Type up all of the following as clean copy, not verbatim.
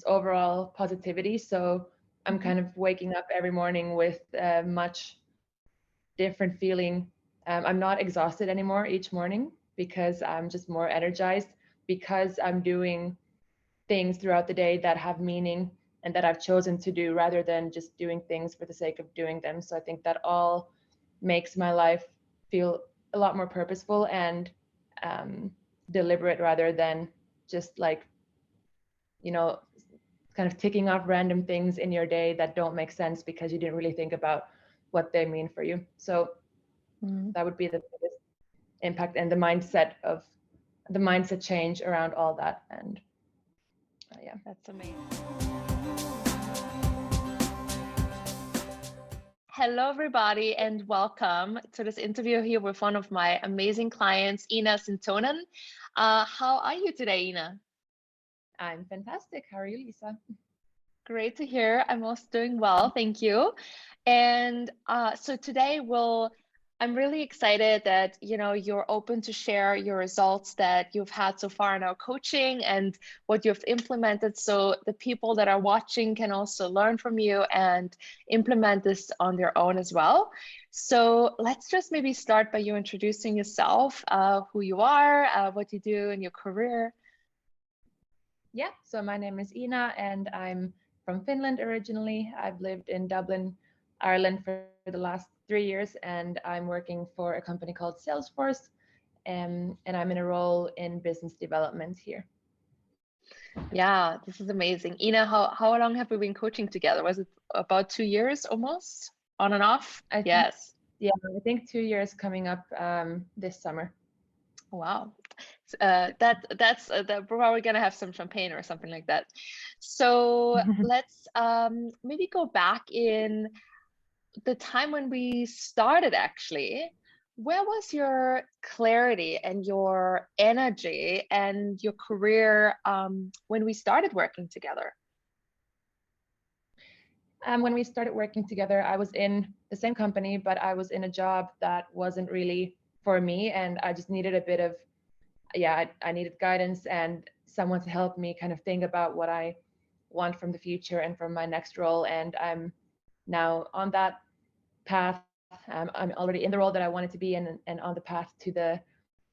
overall positivity. So I'm kind of waking up every morning with a much different feeling. I'm not exhausted anymore each morning because I'm just more energized, because I'm doing things throughout the day that have meaning and that I've chosen to do rather than just doing things for the sake of doing them. So I think that all makes my life feel a lot more purposeful and deliberate rather than just like, you know, kind of ticking off random things in your day that don't make sense because you didn't really think about what they mean for you. So that would be the biggest impact, and the mindset change around all that. And yeah, that's amazing. Hello, everybody, and welcome to this interview here with one of my amazing clients, Iina Sintonen. How are you today, Iina? I'm fantastic. How are you, Lisa? Great to hear. I'm also doing well, thank you. And so today I'm really excited that you're open to share your results that you've had so far in our coaching and what you've implemented, so the people that are watching can also learn from you and implement this on their own as well. So let's just maybe start by you introducing yourself, who you are, what you do in your career. Yeah, so my name is Iina and I'm from Finland originally. I've lived in Dublin, Ireland for the last 3 years, and I'm working for a company called Salesforce, and I'm in a role in business development here. Yeah, this is amazing. Iina, how long have we been coaching together? Was it about 2 years almost, on and off? Yes. Yeah, I think 2 years coming up this summer. Wow. That's we're probably gonna have some champagne or something like that. So let's maybe go back in the time when we started actually. Where was your clarity and your energy and your career when we started working together? When we started working together, I was in the same company, but I was in a job that wasn't really for me, and I just needed a bit of, I needed guidance and someone to help me kind of think about what I want from the future and from my next role. And I'm now on that path. I'm already in the role that I wanted to be in, and on the path to the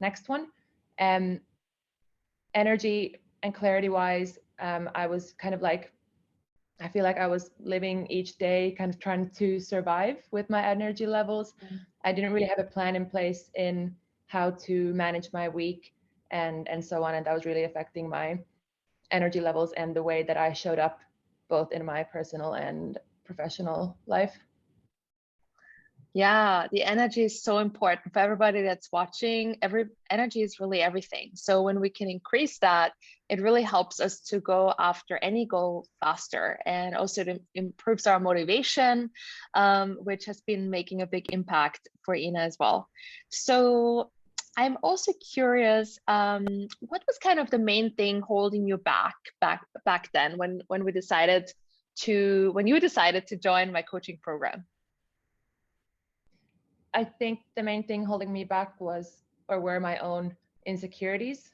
next one. Energy and clarity wise, I was kind of like, I feel like I was living each day kind of trying to survive with my energy levels. I didn't really have a plan in place in how to manage my week and so on, and that was really affecting my energy levels and the way that I showed up both in my personal and professional life. Yeah, the energy is so important for everybody that's watching. Energy is really everything. So when we can increase that, it really helps us to go after any goal faster, and also it improves our motivation, which has been making a big impact for Iina as well. So I'm also curious, what was kind of the main thing holding you back then when you decided to join my coaching program? I think the main thing holding me back were my own insecurities.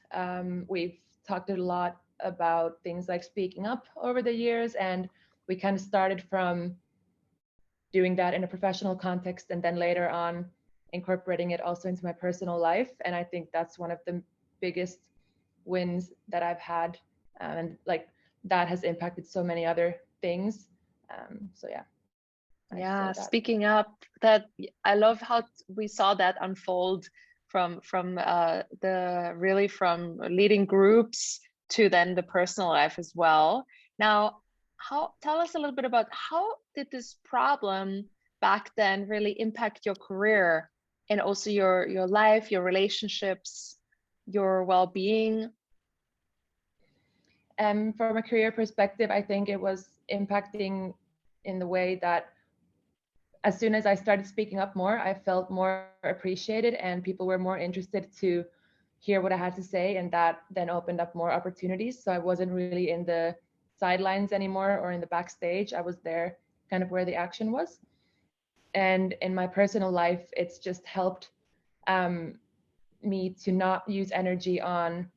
We've talked a lot about things like speaking up over the years, and we kind of started from doing that in a professional context and then later on incorporating it also into my personal life. And I think that's one of the biggest wins that I've had, and like that has impacted so many other things. So yeah. Yeah, speaking up, that I love how we saw that unfold from leading groups to then the personal life as well. Now, tell us a little bit about how did this problem back then really impact your career and also your life, your relationships, your well-being? From a career perspective, I think it was impacting in the way that as soon as I started speaking up more, I felt more appreciated and people were more interested to hear what I had to say, and that then opened up more opportunities. So I wasn't really in the sidelines anymore or in the backstage. I was there kind of where the action was. And in my personal life, it's just helped me to not use energy on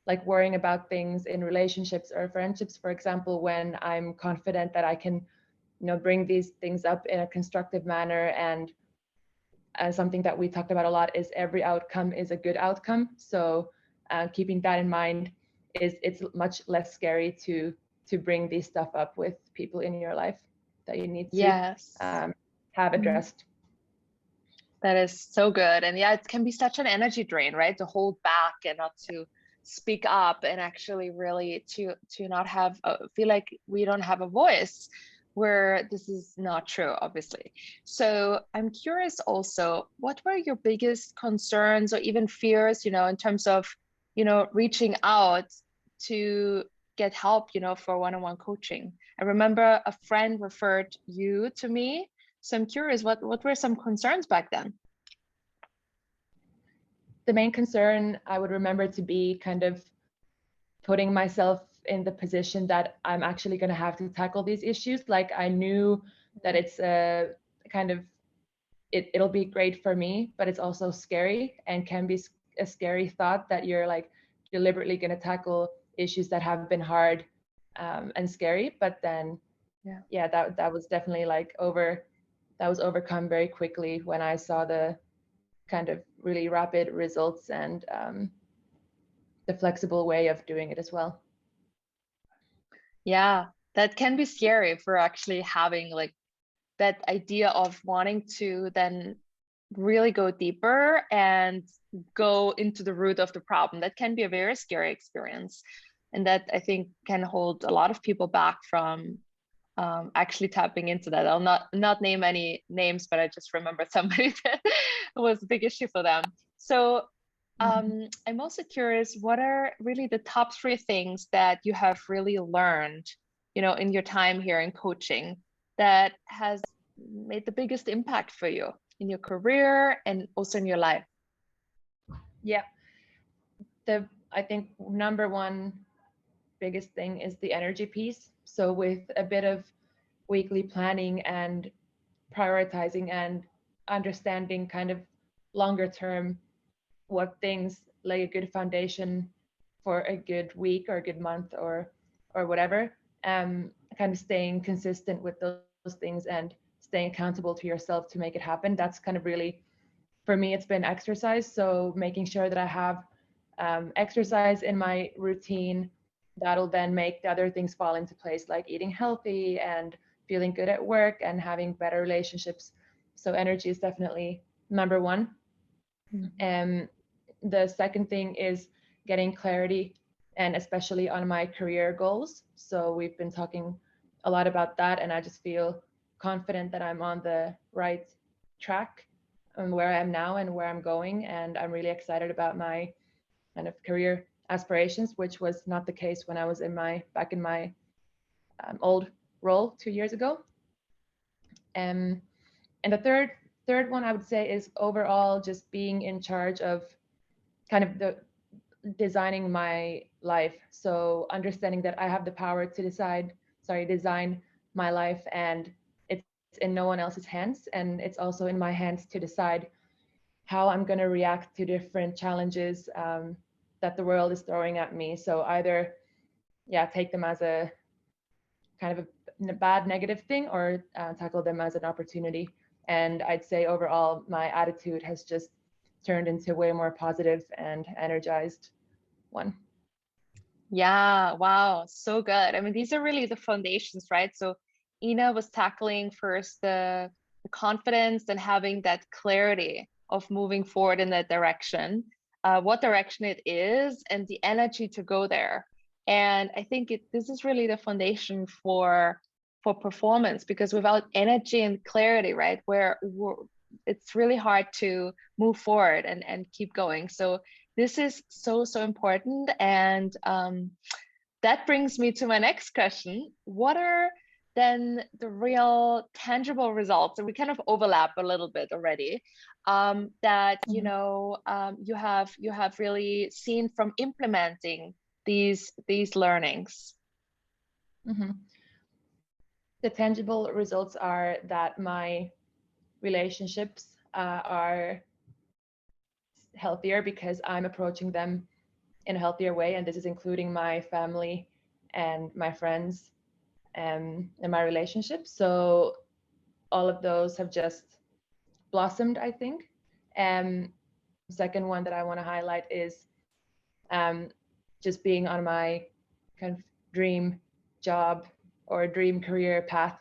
like worrying about things in relationships or friendships, for example, when I'm confident that I can, bring these things up in a constructive manner. And something that we talked about a lot is every outcome is a good outcome. So keeping that in mind it's much less scary to bring these stuff up with people in your life that you need to Yes. Have addressed. That is so good. And yeah, it can be such an energy drain, right? To hold back and not to speak up, and actually really to not have feel like we don't have a voice, where this is not true, obviously. So I'm curious also, what were your biggest concerns or even fears, in terms of, reaching out to get help, for one-on-one coaching? I remember a friend referred you to me. So I'm curious, what were some concerns back then? The main concern I would remember to be kind of putting myself in the position that I'm actually going to have to tackle these issues. Like I knew that it's a kind of, it'll be great for me, but it's also scary and can be a scary thought that you're like deliberately going to tackle issues that have been hard and scary. But then, yeah, that was definitely like that was overcome very quickly when I saw the kind of really rapid results and the flexible way of doing it as well. Yeah, that can be scary for actually having like that idea of wanting to then really go deeper and go into the root of the problem. That can be a very scary experience. And that I think can hold a lot of people back from actually tapping into that. I'll not name any names, but I just remember somebody that was a big issue for them. So I'm also curious, what are really the top 3 things that you have really learned, in your time here in coaching that has made the biggest impact for you in your career and also in your life? Yeah, I think number one biggest thing is the energy piece. So with a bit of weekly planning and prioritizing and understanding kind of longer term what things lay a good foundation for a good week or a good month or whatever, kind of staying consistent with those things and staying accountable to yourself to make it happen. That's kind of really, for me, it's been exercise. So making sure that I have exercise in my routine, that'll then make the other things fall into place, like eating healthy and feeling good at work and having better relationships. So energy is definitely number one. The second thing is getting clarity, and especially on my career goals. So we've been talking a lot about that, and I just feel confident that I'm on the right track and where I am now and where I'm going. And I'm really excited about my kind of career aspirations, which was not the case when I was back in my old role 2 years ago. And the third one I would say is overall just being in charge of kind of the designing my life. So understanding that I have the power to design my life, and it's in no one else's hands. And it's also in my hands to decide how I'm going to react to different challenges that the world is throwing at me. So either, take them as a kind of a bad negative thing, or tackle them as an opportunity. And I'd say overall, my attitude has just turned into way more positive and energized one. Yeah, wow, so good. I mean, these are really the foundations, right? So Iina was tackling first the confidence and having that clarity of moving forward in that direction, what direction it is, and the energy to go there. And I think this is really the foundation for performance, because without energy and clarity, right, where it's really hard to move forward and keep going. So this is so important. And that brings me to my next question. What are then the real tangible results, and we kind of overlap a little bit already, that you have really seen from implementing these learnings? The tangible results are that my relationships are healthier because I'm approaching them in a healthier way. And this is including my family and my friends and my relationships. So all of those have just blossomed, I think. Second one that I want to highlight is just being on my kind of dream job or dream career path,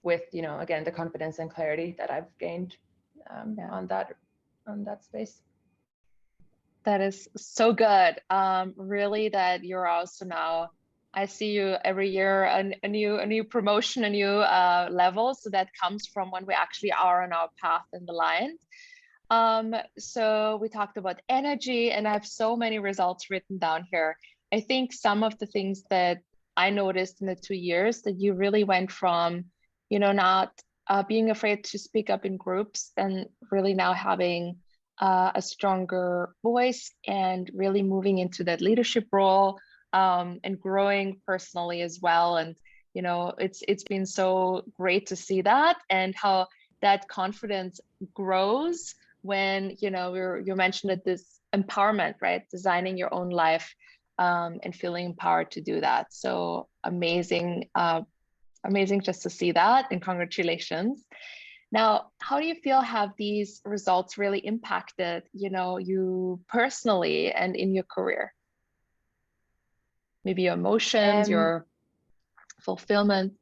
with, you know, again, the confidence and clarity that I've gained on that space. That is so good. Really, that you're also now, I see you every year a new promotion, a new level. So that comes from when we actually are on our path in the line. So we talked about energy, and I have so many results written down here. I think some of the things that I noticed in the 2 years, that you really went from, you know, not being afraid to speak up in groups, and really now having a stronger voice and really moving into that leadership role, and growing personally as well. And, you know, it's been so great to see that, and how that confidence grows when, you know, you mentioned that this empowerment, right? Designing your own life, and feeling empowered to do that. So amazing, amazing just to see that, and congratulations. Now, how do you feel have these results really impacted, you know, you personally and in your career? Maybe your emotions, your fulfillment.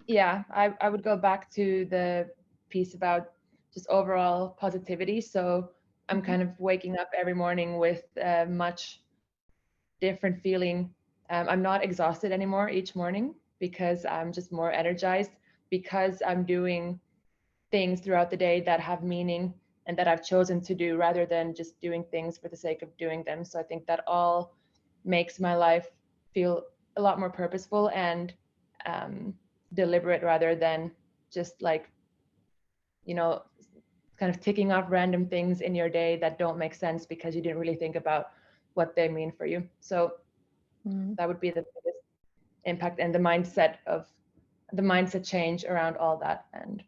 Yeah, I would go back to the piece about just overall positivity. So I'm kind of waking up every morning with a much different feeling. I'm not exhausted anymore each morning, because I'm just more energized, because I'm doing things throughout the day that have meaning and that I've chosen to do, rather than just doing things for the sake of doing them. So I think that all makes my life feel a lot more purposeful and deliberate, rather than just like, you know, kind of ticking off random things in your day that don't make sense because you didn't really think about what they mean for you. So that would be the biggest impact, and the mindset change around all that. And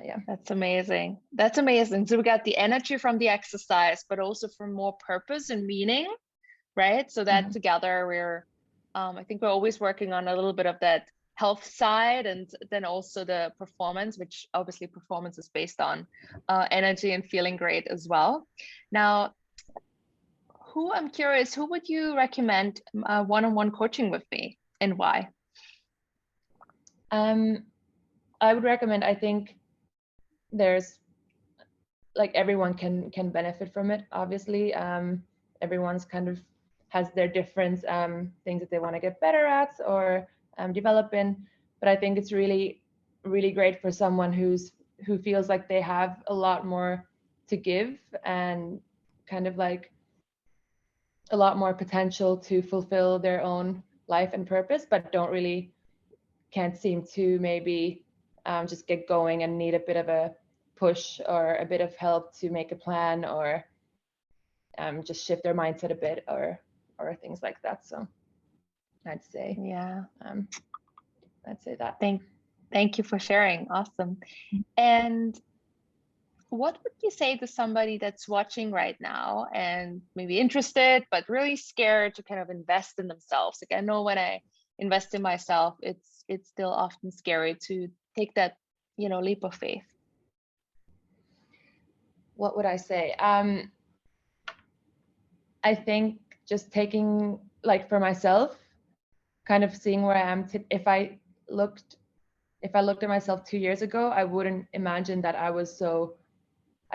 yeah, that's amazing. That's amazing. So we got the energy from the exercise, but also from more purpose and meaning, right? So that together we're I think we're always working on a little bit of that health side, and then also the performance, which obviously performance is based on energy and feeling great as well. Now, I'm curious, who would you recommend one-on-one coaching with me, and why? I would recommend, I think there's like, everyone can benefit from it, obviously. Everyone's kind of has their different things that they want to get better at or develop in. But I think it's really, really great for someone who feels like they have a lot more to give, and kind of like a lot more potential to fulfill their own life and purpose, but can't seem to maybe just get going, and need a bit of a push or a bit of help to make a plan, or just shift their mindset a bit, or things like that. So I'd say, yeah, I'd say that. Thank you for sharing. Awesome. And what would you say to somebody that's watching right now and maybe interested, but really scared to kind of invest in themselves? Like, I know when I invest in myself, it's still often scary to take that, you know, leap of faith. What would I say? I think just taking, like, for myself, kind of seeing where I am. If I looked at myself 2 years ago, I wouldn't imagine that I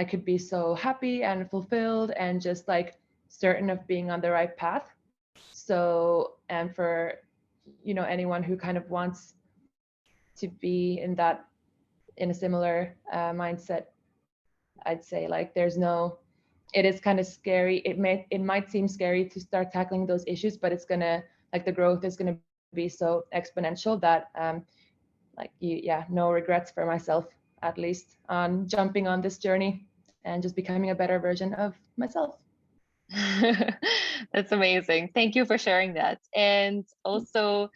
could be so happy and fulfilled and just like certain of being on the right path. So, and for, you know, anyone who kind of wants to be in a similar mindset, I'd say, like, it is kind of scary. It might seem scary to start tackling those issues, but it's gonna, like, the growth is gonna be so exponential that no regrets for myself, at least, on jumping on this journey and just becoming a better version of myself. That's amazing. Thank you for sharing that. And also,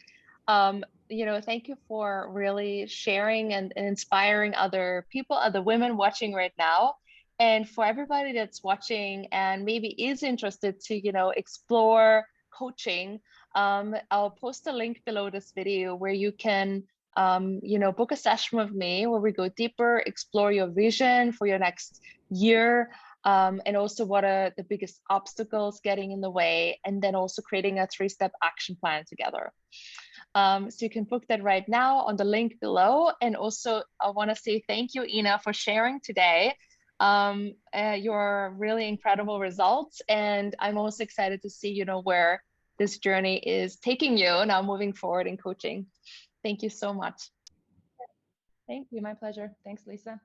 you know, thank you for really sharing and inspiring other people, other women watching right now. And for everybody that's watching and maybe is interested to, explore coaching, I'll post a link below this video where you can, book a session with me where we go deeper, explore your vision for your next year, and also what are the biggest obstacles getting in the way, and then also creating a 3-step action plan together. So you can book that right now on the link below. And also I want to say thank you, Iina, for sharing today your really incredible results. And I'm also excited to see, where this journey is taking you now moving forward in coaching. Thank you so much. Thank you. My pleasure. Thanks, Lisa.